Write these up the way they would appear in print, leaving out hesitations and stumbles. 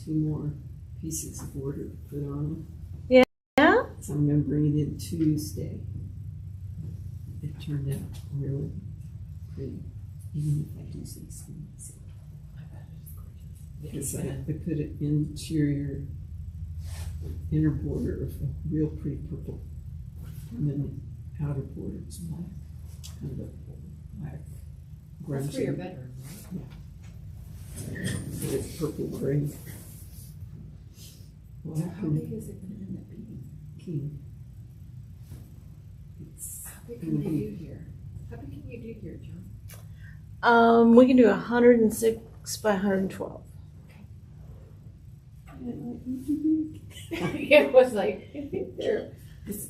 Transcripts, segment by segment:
2 more pieces of border to put on Yeah? them. So I'm going to bring it in Tuesday. It turned out really pretty, even if I do some things. Because I put an interior inner border of a real pretty purple, and then the outer border is black, kind of a black grungy. That's for your bedroom, right? Yeah. So it's purple gray. Well, How big is it going to end up being? King. It's How big can they do here? How big can you do here, John? We can do 106 by 112. It was like, there.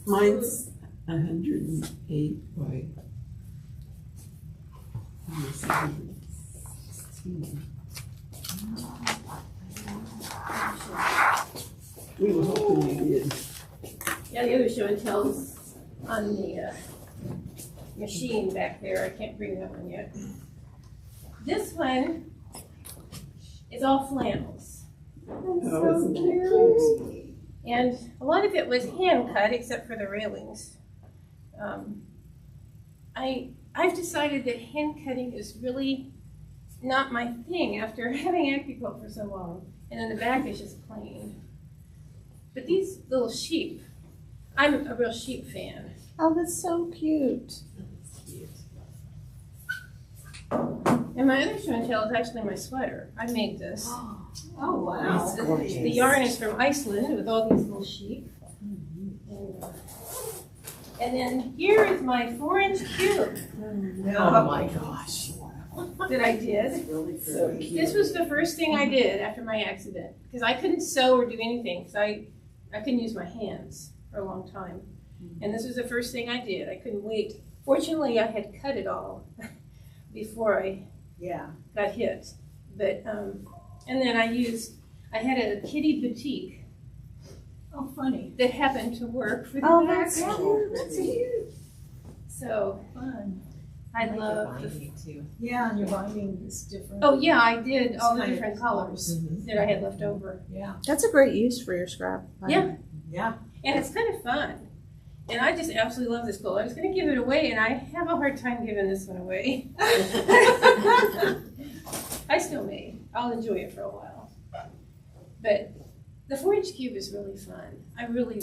Mine's 108 by 116. We were hoping you did. Yeah, the other show and tells on the machine back there. I can't bring that one yet. This one is all flannels. Oh, isn't that cute? And a lot of it was hand cut, except for the railings. I've decided that hand cutting is really not my thing after having AccuQuilt for so long. And then the back is just plain. But these little sheep, I'm a real sheep fan. Oh, that's so cute. And my other show and tell is actually my sweater. I made this. Oh, wow. The yarn is from Iceland with all these little sheep. And then here is my 4-inch cube Oh my gosh. that I did. So cute. This was the first thing I did after my accident because I couldn't sew or do anything because I couldn't use my hands for a long time. And this was the first thing I did. I couldn't wait. Fortunately, I had cut it all before I got hit. But and then I had a kitty boutique. Oh, funny. That happened to work for the Oh, back. that's cute. That's cute. So Fun. I love the. Too. Yeah, and your binding is different. Oh yeah, I did all the It's different colors Mhm. that I had left over. Yeah. That's a great use for your scrap. Yeah. Yeah. And it's kind of fun. And I just absolutely love this quilt. I was going to give it away, and I have a hard time giving this one away. I still may. I'll enjoy it for a while. But the 4-inch cube is really fun. I really,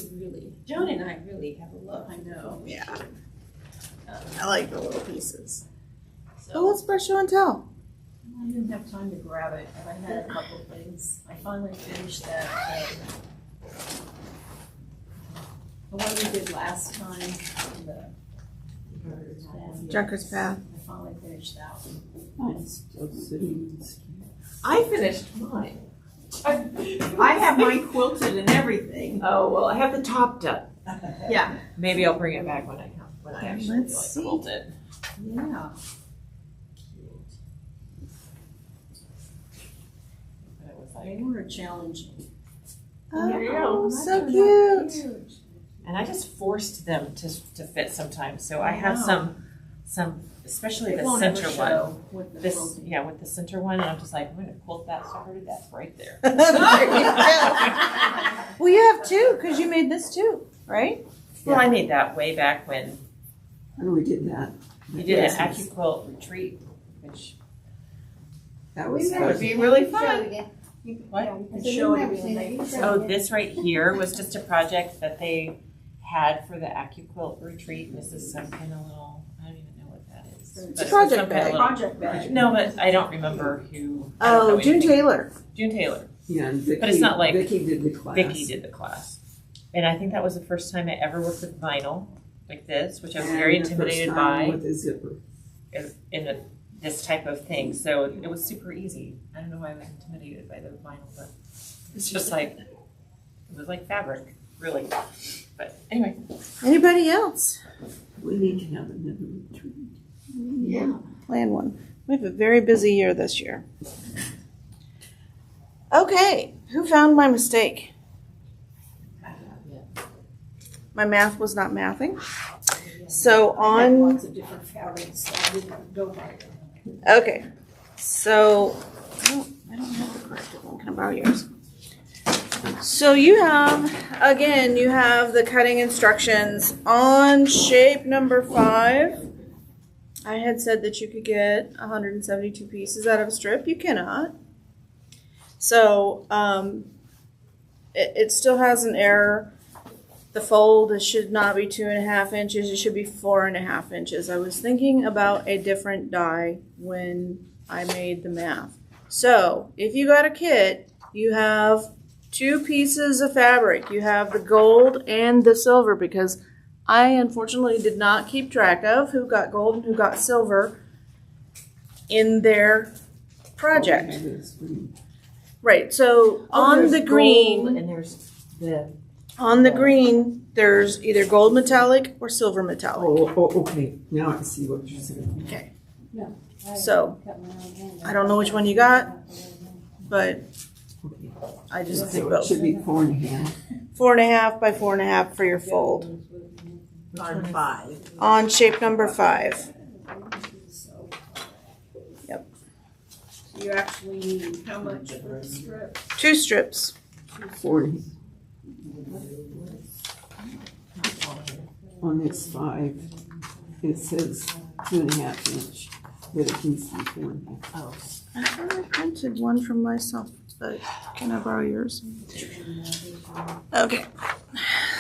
Joan and I really have a love. I know. Yeah. I like the little pieces. So Oh, let's brush show and tell. I didn't have time to grab it, but I had a couple of things. I finally finished that. The one we did last time, the Drunkard's Path. I finally finished that one. Mine's still sitting. I finished mine. I have mine quilted and everything. Oh, well, I have the top done. Yeah, maybe I'll bring it back when I actually Let's feel like see. quilt it. Yeah. But it was They like, were challenging. There you go. Oh, That so turned out cute. and I just forced them to fit sometimes. So I Wow. have some, especially It the won't ever center show one. with the This, quilting. yeah, with the center one, and I'm just like, I'm gonna quilt that started. That's right there. There you go. Well, you have two because you made this too, right? Well, I made that way back when When we did that. you did an Yes, AccuQuilt retreat, which That was would fun. be really fun. What? You can show it again. Oh, this right here was just a project that they had for the AccuQuilt retreat. This is some kind of little, I don't even know what that is. It's But a it was project some kind of bag. little- Project bag. No, but I don't remember who. I don't know Oh, June anything. Taylor. June Taylor. Yeah, and Vicky, But it's not like Vicky did the class. Vicky did the class. And I think that was the first time I ever worked with vinyl like this, which I was And very the first intimidated time by with a zipper. this type of thing. So it was super easy. I don't know why I was intimidated by the vinyl, but it's just like, it was like fabric, really. But anyway. Anybody else? We need to have another retreat. Yeah. Plan one. We have a very busy year this year. Okay, who found my mistake? My math was not mathing. So I had on, lots of different fabrics, so I didn't go by them. okay, so, I don't have the corrected one. Can I borrow yours? So you have, again, you have the cutting instructions on shape number 5. I had said that you could get 172 pieces out of a strip. You cannot. So it still has an error. The fold should not be 2.5 inches. It should be 4.5 inches. I was thinking about a different die when I made the math. So if you got a kit, you have 2 pieces of fabric. You have the gold and the silver, because I unfortunately did not keep track of who got gold and who got silver in their project. Right, so on the green, And there's the, on the green, there's either gold metallic or silver metallic. Okay, now I see what you're saying. Okay, I so cut my own hand. I don't know which one you got, but Okay. I just did So it both. should be 4.5. 4.5 by 4.5 for your fold on 5. on shape number 5. Yep, You actually need how much for a strip? 2 strips. 40. On this 5, it says 2.5 inch, but it needs to be 4.5. Oh. I thought I printed one from myself, but can I borrow yours? Okay.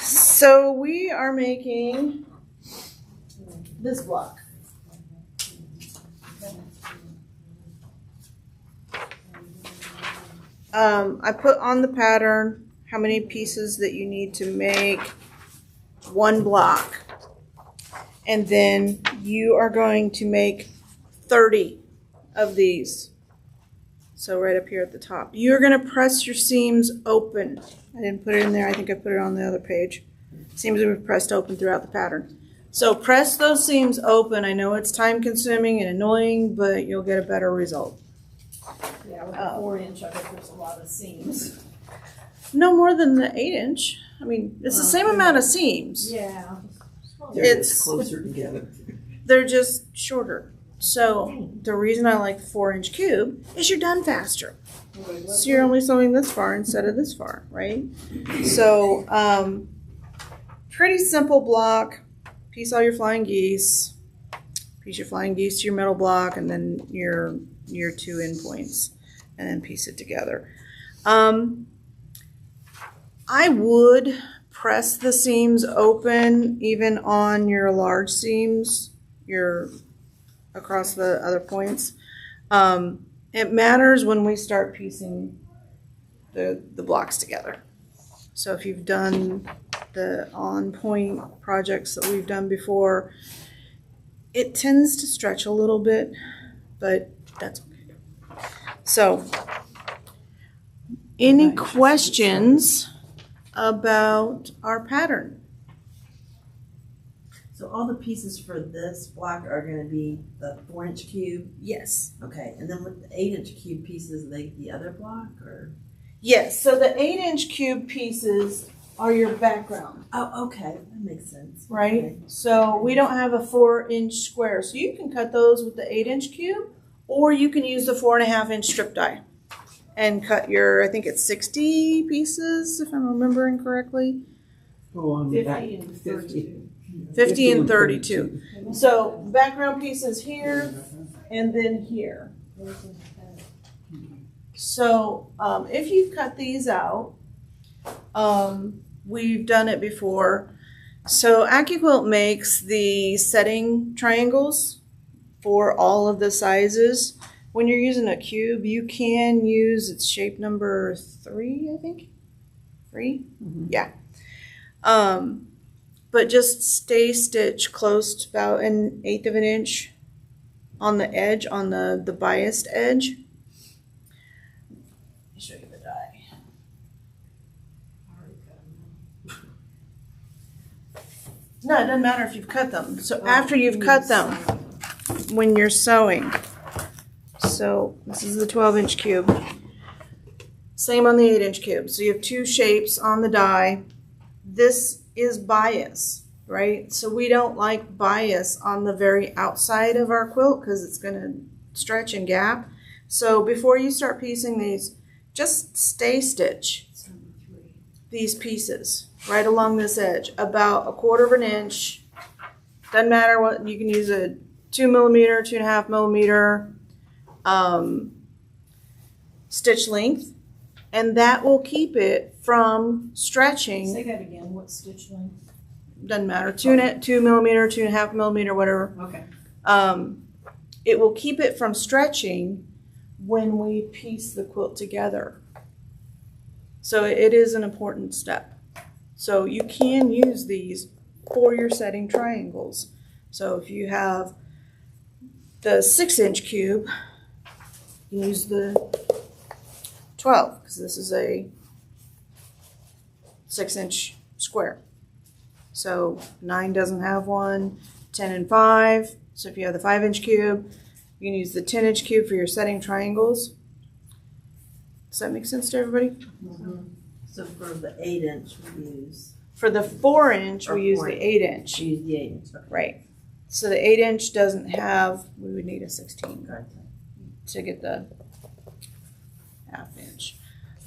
So we are making this block. I put on the pattern how many pieces that you need to make one block. And then you are going to make 30 of these. So right up here at the top. You're going to press your seams open. I didn't put it in there. I think I put it on the other page. Seams will be pressed open throughout the pattern. So press those seams open. I know it's time consuming and annoying, but you'll get a better result. Yeah, with a 4-inch, I bet there's a lot of seams. No more than the 8-inch. I mean, it's the same amount of seams. Yeah. They're It's- just closer together. They're just shorter. So the reason I like the 4-inch cube is you're done faster. So you're only sewing this far instead of this far, right? So pretty simple block. Piece all your flying geese. Piece your flying geese to your middle block, and then your 2 end points, and then piece it together. I would press the seams open even on your large seams, your across the other points. It matters when we start piecing the blocks together. So if you've done the on-point projects that we've done before, it tends to stretch a little bit, but that's okay. So, any questions about our pattern? So all the pieces for this block are going to be the 4-inch cube? Yes. Okay, and then with the 8-inch cube pieces, the other block, or? Yes, so the 8-inch cube pieces are your background, Oh, okay, that makes sense. right? Okay. So we don't have a 4-inch square. So you can cut those with the 8-inch cube, or you can use the 4.5-inch strip die and cut your, I think it's 60 pieces, if I'm remembering correctly. Oh, on the 50 back. and 32. 50 and 32. So background pieces here and then here. So if you cut these out, we've done it before. So AccuQuilt makes the setting triangles for all of the sizes. When you're using a cube, you can use its shape number 3, I think. 3? Mhm. Yeah. But just stay stitch close to about 1/8 of an inch on the edge, on the biased edge. Let me show you the die. No, it doesn't matter if you've cut them. So after you've cut them, when you're sewing. So this is the 12-inch cube. Same on the 8-inch cube. So you have 2 shapes on the die. This is bias, right? So we don't like bias on the very outside of our quilt because it's going to stretch and gap. So before you start piecing these, just stay stitch. It's number 3. these pieces right along this edge, about 1/4 of an inch. Doesn't matter what, you can use a 2 millimeter, 2.5 millimeter stitch length, and that will keep it from stretching. Say that again, what stitch length? Doesn't matter, 2 millimeter, 2.5 millimeter, whatever. Okay. It will keep it from stretching when we piece the quilt together. So it is an important step. So you can use these for your setting triangles. So if you have the 6-inch cube, you can use the 12, because this is a 6-inch square. So 9 doesn't have one, 10 and 5. So if you have the 5-inch cube, you can use the 10-inch cube for your setting triangles. Does that make sense to everybody? Mm-hmm. So for the 8-inch we use. For the 4-inch, Or we use the 4-inch. 8-inch. We use the 8-inch. Okay. Right. So the 8-inch doesn't have, we would need a 16 Okay. to get the 1/2 inch.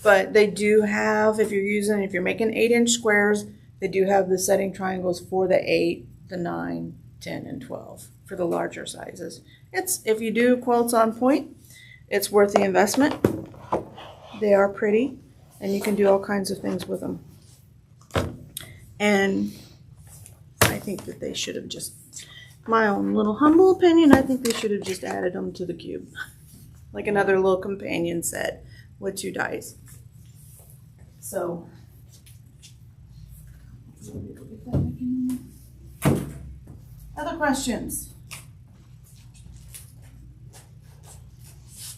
But they do have, if you're making 8-inch squares, they do have the setting triangles for the 8, the 9, 10, and 12 for the larger sizes. If you do quilts on point, it's worth the investment. They are pretty, and you can do all kinds of things with them. And I think that they should have just, my own little humble opinion, I think they should have just added them to the cube. Like another little companion set with 2 dies. So, other questions?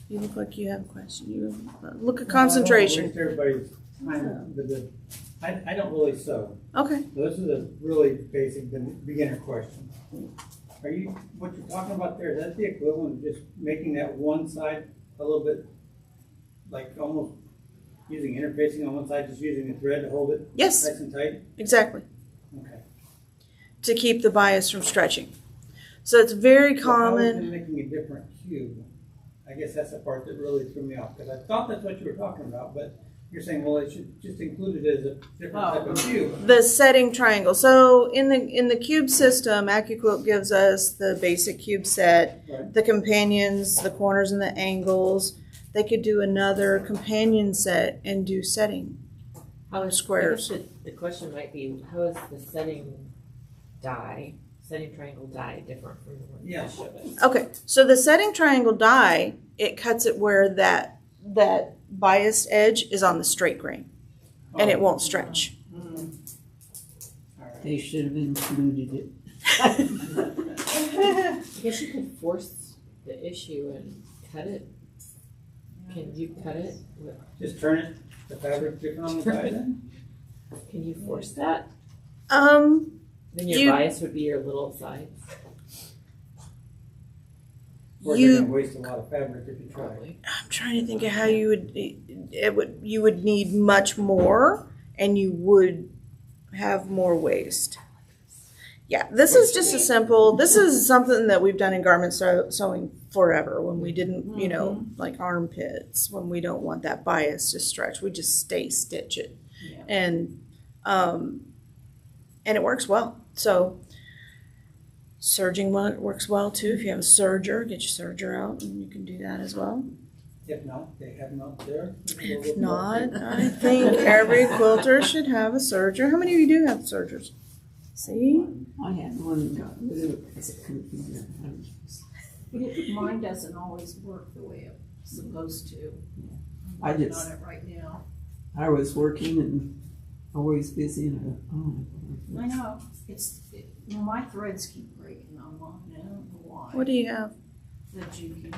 You look like you have a question. You look at concentration. Everybody's time, I don't really sew. Okay. So this is a really basic beginner question. What you're talking about there, is that the equivalent of just making that one side a little bit, like almost using interfacing on one side, just using the thread to hold it Yes, nice and tight? exactly. Okay. To keep the bias from stretching. So it's very So how is it common. making a different cube? I guess that's the part that really threw me off, because I thought that's what you were talking about, but you're saying, well, it should just include it as a different type of cube. The setting triangle. So in the cube system, AccuQuilt gives us the basic cube set, Right. the companions, the corners and the angles. They could do another companion set and do setting squares. I guess the question might be, how is the setting triangle die different from the one you Yeah. showed us? Okay, so the setting triangle die, it cuts it where that biased edge is on the straight grain, and it won't stretch. All right. They should have included it. I guess you could force the issue and cut it. Can you cut it? Just turn it, the fabric different on the side then? Can you force that? Then your You- bias would be your little sides, Or You- you're gonna waste a lot of fabric if you try. probably. I'm trying to think of how you would need much more, and you would have more waste. Yeah, this is just this is something that we've done in garment sewing forever, when we didn't, like armpits, when we don't want that bias to stretch, we just stitch it. Yeah. And it works well. So serging works well too. If you have a serger, get your serger out and you can do that as well. If not, they have them out there. If not, I think every quilter should have a serger. How many of you do have sergers? See? I had one and got rid of it because it couldn't figure out how to use it. Mine doesn't always work the way it's supposed to. I I'm working just- on it right now. I was working and always busy, and I know, my threads keep breaking on mine, I don't know why. What do you have? The Juki,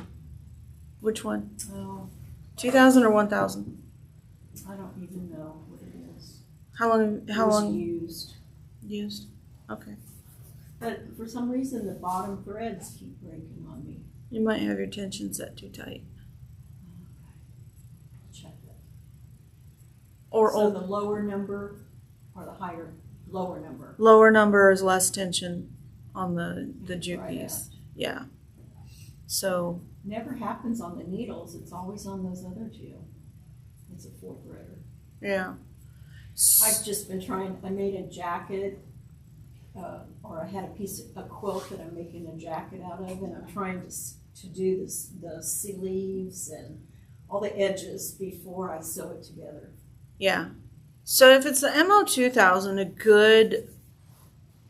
Which one? oh, 2000 or 1000? I don't even know what it is. How long It was used? Okay. But for some reason, the bottom threads keep breaking on me. You might have your tension set too tight. Check that. Or So the lower number or the higher, lower number? lower number is less tension on the Right, jukies. Yeah. So Never happens on the needles, it's always on those other two. It's a 4-threader. yeah. I've just been trying, I made a jacket, or I had a quilt that I'm making a jacket out of, and I'm trying to do this, the sleeves and all the edges before I sew it together. Yeah. So if it's the MO 2000, a good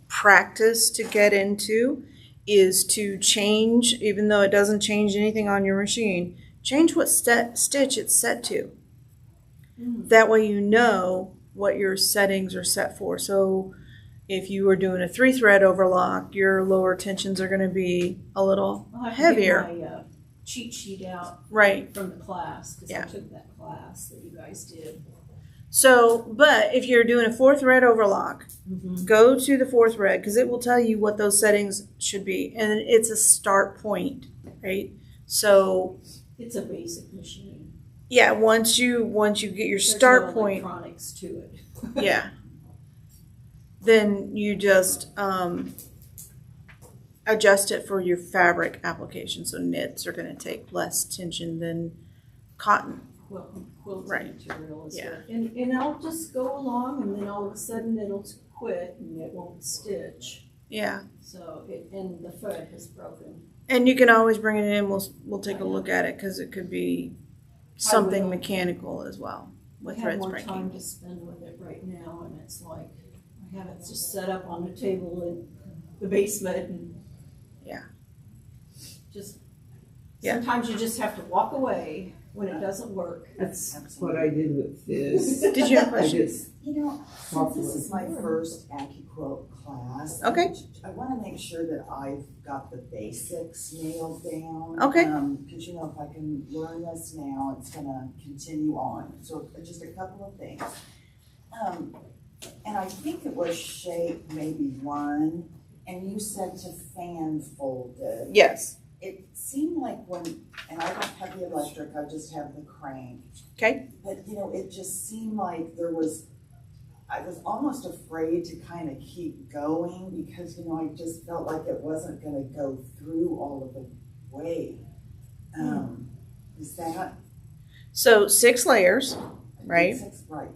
practice to get into is to change, even though it doesn't change anything on your machine, change what stitch it's set to. That way you know what your settings are set for. So if you were doing a 3-thread overlock, your lower tensions are going to be a little I'll have to heavier. get my cheat sheet out Right. from the class, because Yeah. I took that class that you guys did. So, but if you're doing a 4-thread overlock, Mm-hmm. go to the 4th thread because it will tell you what those settings should be. And it's a start point, right? So, It's a basic machine. yeah, once you get your There's start no point, electronics to it. yeah, then you just adjust it for your fabric application. So knits are going to take less tension than cotton. Quilting Right. material is Yeah. good. And I'll just go along, and then all of a sudden it'll quit and it won't stitch. Yeah. So and the thread has broken. And you can always bring it in. We'll take a look at it because it could be something will. mechanical as well with I have threads more breaking. time to spend with it right now, and it's like I have it just set up on the table in the basement, and Yeah. just Yeah. sometimes you just have to walk away when it doesn't work. That's what I did with this. Did you have a I question? just You know, Walk since this away. is my first AccuQuilt class, Okay. I want to make sure that I've got the basics nailed down. Okay. Because you know, if I can learn this now, it's going to continue on. So just a couple of things. And I think it was shape maybe 1, and you said to fan fold it. Yes. It seemed like and I don't have the electric, I just have the crank. Okay. But, you know, it just seemed like I was almost afraid to kind of keep going because, you know, I just felt like it wasn't going to go through all of the way. Is that? So 6 layers, right? Right.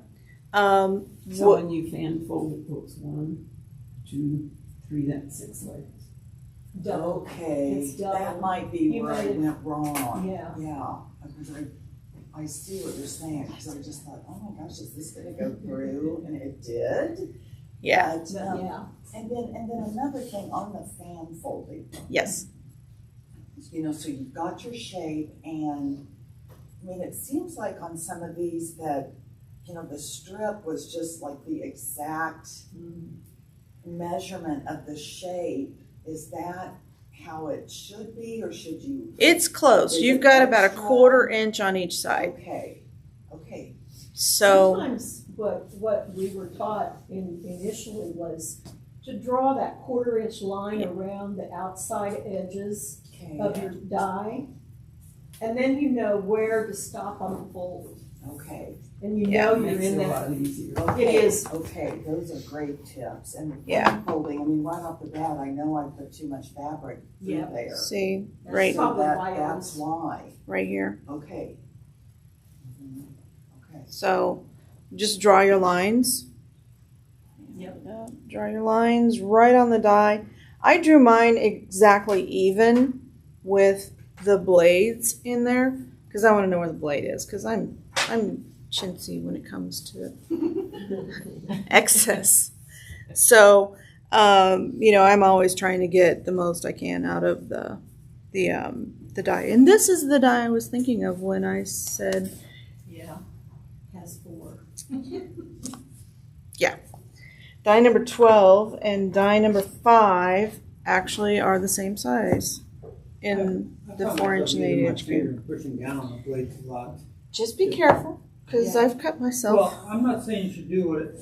so when you fan fold it goes 1, 2, 3, that's 6 layers. Double. Okay, It's double. that might be You where I made it- went wrong. Yeah. Yeah, because I see what you're saying, because I just thought, oh my gosh, is this gonna go through? And it did. Yeah. But, Yeah. and then another thing on the fan folding, Yes. you know, so you've got your shape, and I mean, it seems like on some of these that, you know, the strip was just like the exact measurement of the shape. Is that how it should be, or should you? It's close. Is You've it got about a extra? 1/4 inch on each side. Okay. So Sometimes what we were taught initially was to draw that 1/4 inch line around the outside edges of your die, and then you know where to stop on the fold, Okay. and you Yeah, know you're Makes in it a that. lot easier. Okay. It is. Okay, those are great tips. And the Yeah. fan folding, I mean, right off the bat, I know I put too much fabric through Yep. there. see That's right So probably why it that's was- why. right here. Okay. Okay. So just draw your lines. Yep. Draw your lines right on the die. I drew mine exactly even with the blades in there because I want to know where the blade is because I'm chintzy when it comes to excess. So you know, I'm always trying to get the most I can out of the die. And this is the die I was thinking of when I said Yeah. Has 4. die number 12 and die number 5 actually are the same size in I the found 4-inch myself and using my 8-inch cube. finger Pushing down on the blades a lot. Just be careful because I've cut myself. Well, I'm not saying you should do what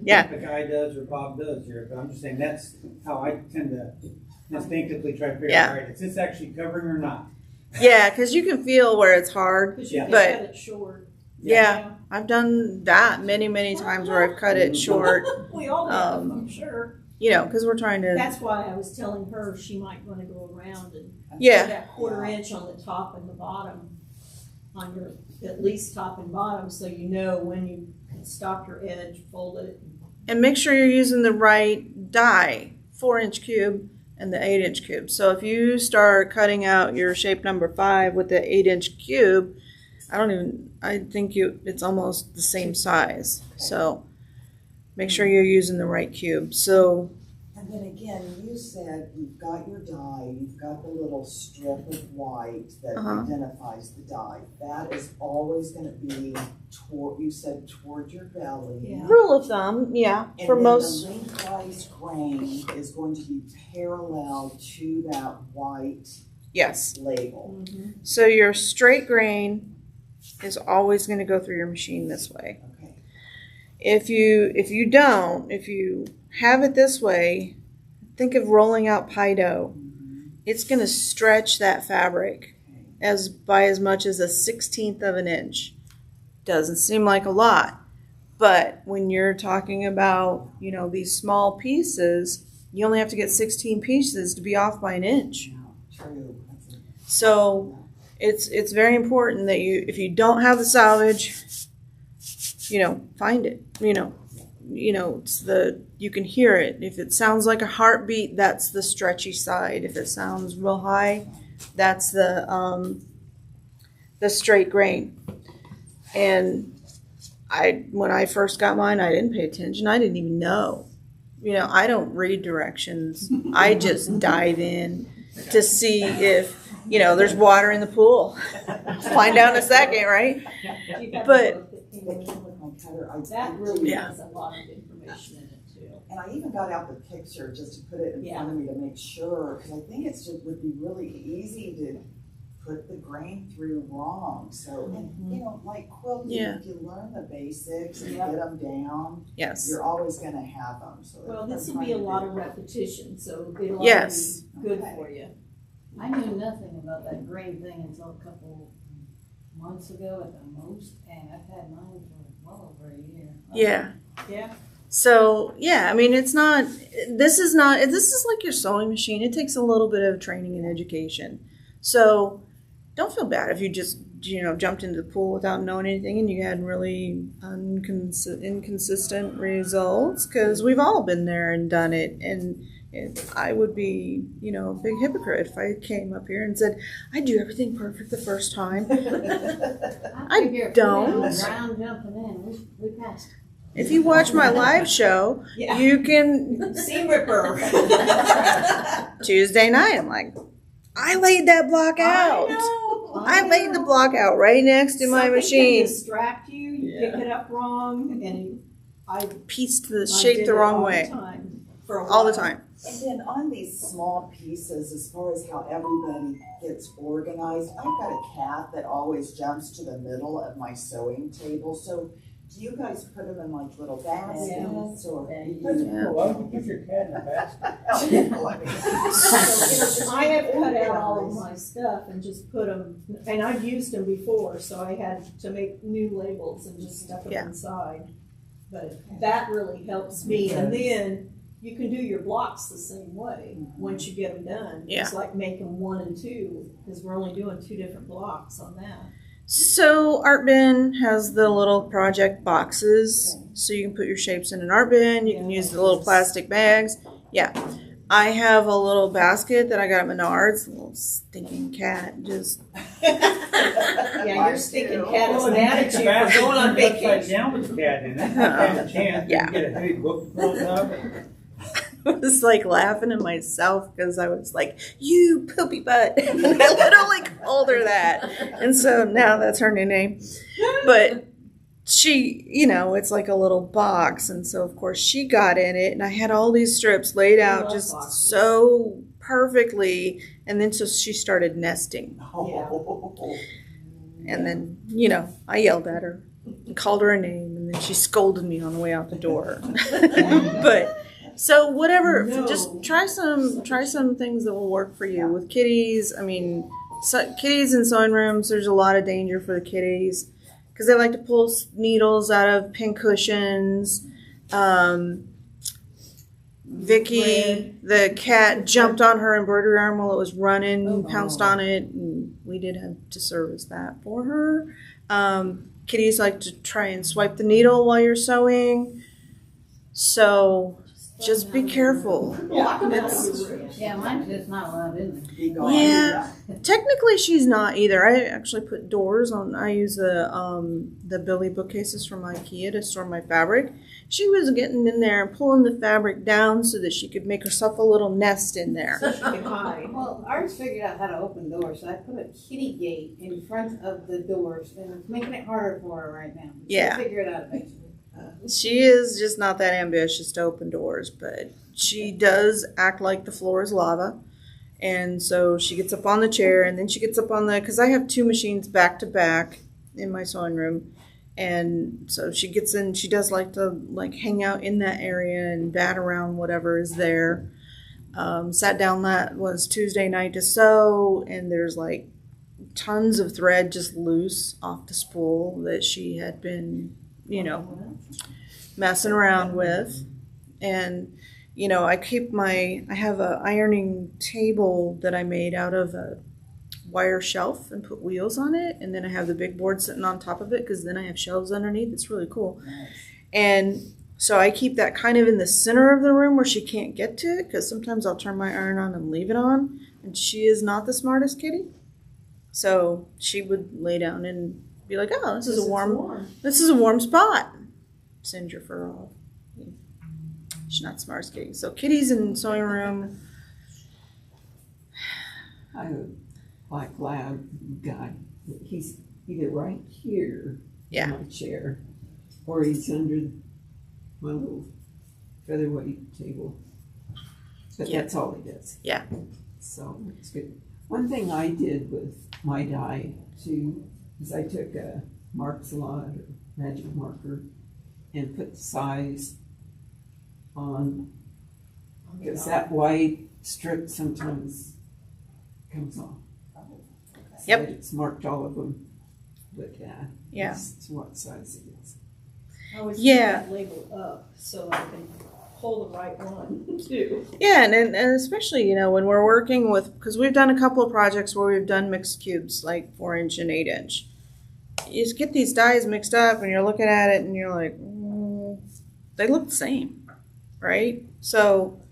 Yeah. the guy does or Bob does here, but I'm just saying that's how I tend to instinctively try to figure Yeah. out, all right, is this actually covering or not? Yeah, because you can feel where it's hard. Because you Yeah. can But- cut it short. Yeah, I've done that many times where I've cut it short, We all have, Um, I'm sure. you know, because we're trying to, That's why I was telling her she might want to go around and yeah, put that 1/4 inch on the top and the bottom, on your, at least top and bottom, so you know when you and stop your edge, fold it. And make sure you're using the right die, 4-inch cube and the 8-inch cube. So if you start cutting out your shape number 5 with the 8-inch cube, I think it's almost the same size. So make sure you're using the right cube. So, And then again, you said you've got your die, you've got the little strip of white that identifies the die. That is always gonna be you said toward your belly. Yeah. rule of thumb, yeah, And for then most. the lengthwise grain is going to be parallel to that white Yes. label. So your straight grain is always going to go through your machine this way. Okay. If you have it this way, think of rolling out pie dough. It's going to stretch that fabric by as much as a 1/16 of an inch. Doesn't seem like a lot, but when you're talking about, these small pieces, you only have to get 16 pieces to be off by an inch. True. So it's very important that if you don't have the salvage, find it. You can hear it. If it sounds like a heartbeat, that's the stretchy side. If it sounds real high, that's the straight grain. And when I first got mine, I didn't pay attention. I didn't even know. I don't read directions. I just dive in to see if, there's water in the pool. Find out in a second, right? But That really Yeah. has a lot of information in it too. And I even got out the picture just to put it in front of me to make sure, because I think would be really easy to put the grain through wrong. So, and, like quilting, if you learn the basics and get them down, Yes. you're always going to have them. So Well, that's this what will be a I'm lot trying of to do. repetition, so it'll Yes. be good for you. I knew nothing about that grain thing until a couple months ago at the most, and I've had mine for well over a year. Yeah. Yeah. So, this is like your sewing machine. It takes a little bit of training and education. So don't feel bad if you just, jumped into the pool without knowing anything and you had really inconsistent results, because we've all been there and done it. And I would be, a big hypocrite if I came up here and said, I do everything perfect the first time. I figure if don't. we were ground jumping in, we passed. If you watch my live show, Yeah. you can Seam ripper. Tuesday night, I'm like, I laid that block out. I laid the block out right next to my Something machine. can distract you. You pick it up wrong, and I Pieced the I shape did the it wrong all way. The time, for a All the while. time. And then on these small pieces, as far as how everybody gets organized, I've got a cat that always jumps to the middle of my sewing table. So do you guys put them in like little baskets or? Well, why don't you put your cat in a basket? So I have cut out all of my stuff and just put them, and I've used them before, so I had to make new labels and just stuck them Yeah. inside. But that really helps me, and then you can do your blocks the same way, once you get them done. Yeah. It's like making 1 and 2, because we're only doing 2 different blocks on that. So Art Bin has the little project boxes, so you can put your shapes in an art bin. You can use the little plastic bags. Yeah. I have a little basket that I got at Menards. A little stinking cat just. Yeah, your stinking cat is Well, if mad you at take the you for basket going on and put it upside vacation. down with the cat in it, you have a chance, you Yeah. can get a heavy book to pull it up. I was like laughing at myself because I was like, "You poopy butt." I literally called her that. And so now that's her new name. But she, it's like a little box. And so, of course, she got in it. And I had all these strips laid out love just boxes. so perfectly. And then so she started nesting. And then, I yelled at her and called her a name. And then she scolded me on the way out the door. But... So whatever, No. just try some things that will work for you with kitties. I mean, kitties in sewing rooms. There's a lot of danger for the kitties because they like to pull needles out of pin cushions. Vicky, the cat, jumped on her embroidery arm while it was running, pounced on it, and we did have to service that for her. kitties like to try and swipe the needle while you're sewing. So just be careful. Yeah, mine's just not allowed in there. Be gone. Yeah. Technically, she's not either. I actually put doors on. I use the Billy bookcases from IKEA to store my fabric. She was getting in there and pulling the fabric down so that she could make herself a little nest in there. So she can hide. Well, ours figured out how to open doors, so I put a kitty gate in front of the doors, and it's making it harder for her right now. But Yeah. she'll figure it out eventually. She is just not that ambitious to open doors, but she does act like the floor is lava. And so she gets up on the chair, and then she gets up on because I have 2 machines back to back in my sewing room. And so she gets in, she does like to hang out in that area and bat around whatever is there. Sat down, that was Tuesday night to sew, and there's tons of thread just loose off the spool that she had been, messing around with. And, I have a ironing table that I made out of a wire shelf and put wheels on it. And then I have the big board sitting on top of it because then I have shelves underneath. It's really cool. And so I keep that kind of in the center of the room where she can't get to it, because sometimes I'll turn my iron on and leave it on. And she is not the smartest kitty. So she would lay down and be like, oh, this is a warm spot. Send your fur off. She's not the smartest kitty. So kitties in sewing room. I have a black lab guy. He's either right here Yeah. in my chair, or he's under my little featherweight table. But Yeah. that's all he does. Yeah. So it's good. One thing I did with my dye too is I took a Mark's Lot or magic marker and put the size on, because that white strip sometimes comes off. Yep. So it's marked all of them, but Yeah. it's what size it is. I always Yeah. put that label up so I can pull the right one too. Yeah, and especially, when we're working with, because we've done a couple of projects where we've done mixed cubes, like 4-inch and 8-inch. You just get these dyes mixed up and you're looking at it and you're like, they look the same, right? So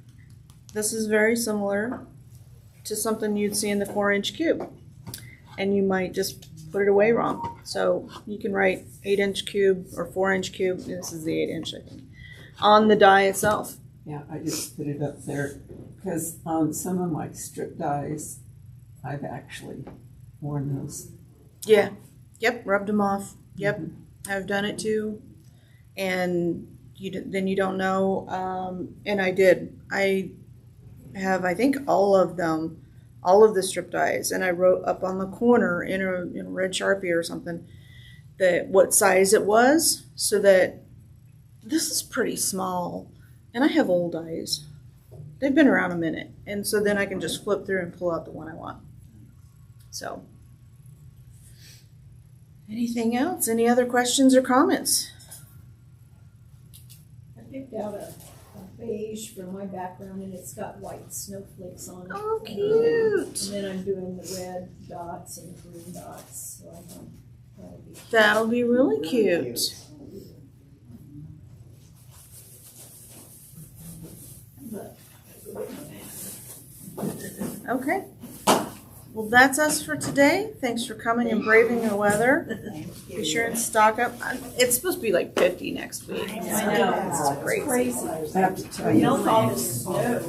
this is very similar to something you'd see in the 4-inch cube. And you might just put it away wrong. So you can write 8-inch cube or 4-inch cube, this is the 8-inch, I think, on the die itself. Yeah, I just put it up there because on some of my strip dyes, I've actually worn those. Yeah. Yep. Rubbed them off. Yep. I've done it too. And then you don't know. And I did. I have, I think, all of them, all of the strip dyes. And I wrote up on the corner in a red Sharpie or something that what size it was, so that this is pretty small. And I have old dyes. They've been around a minute. And so then I can just flip through and pull out the one I want. So. Anything else? Any other questions or comments? I picked out a beige for my background and it's got white snowflakes on it. Oh, cute. And then I'm doing the red dots and the green dots. So I thought that'll be That'll be really cute. Okay. Well, that's us for today. Thanks for coming and braving the weather. Be sure and stock up. It's supposed to be like 50 next week. I know. It's crazy. crazy. I have to tell You you. don't call it snow.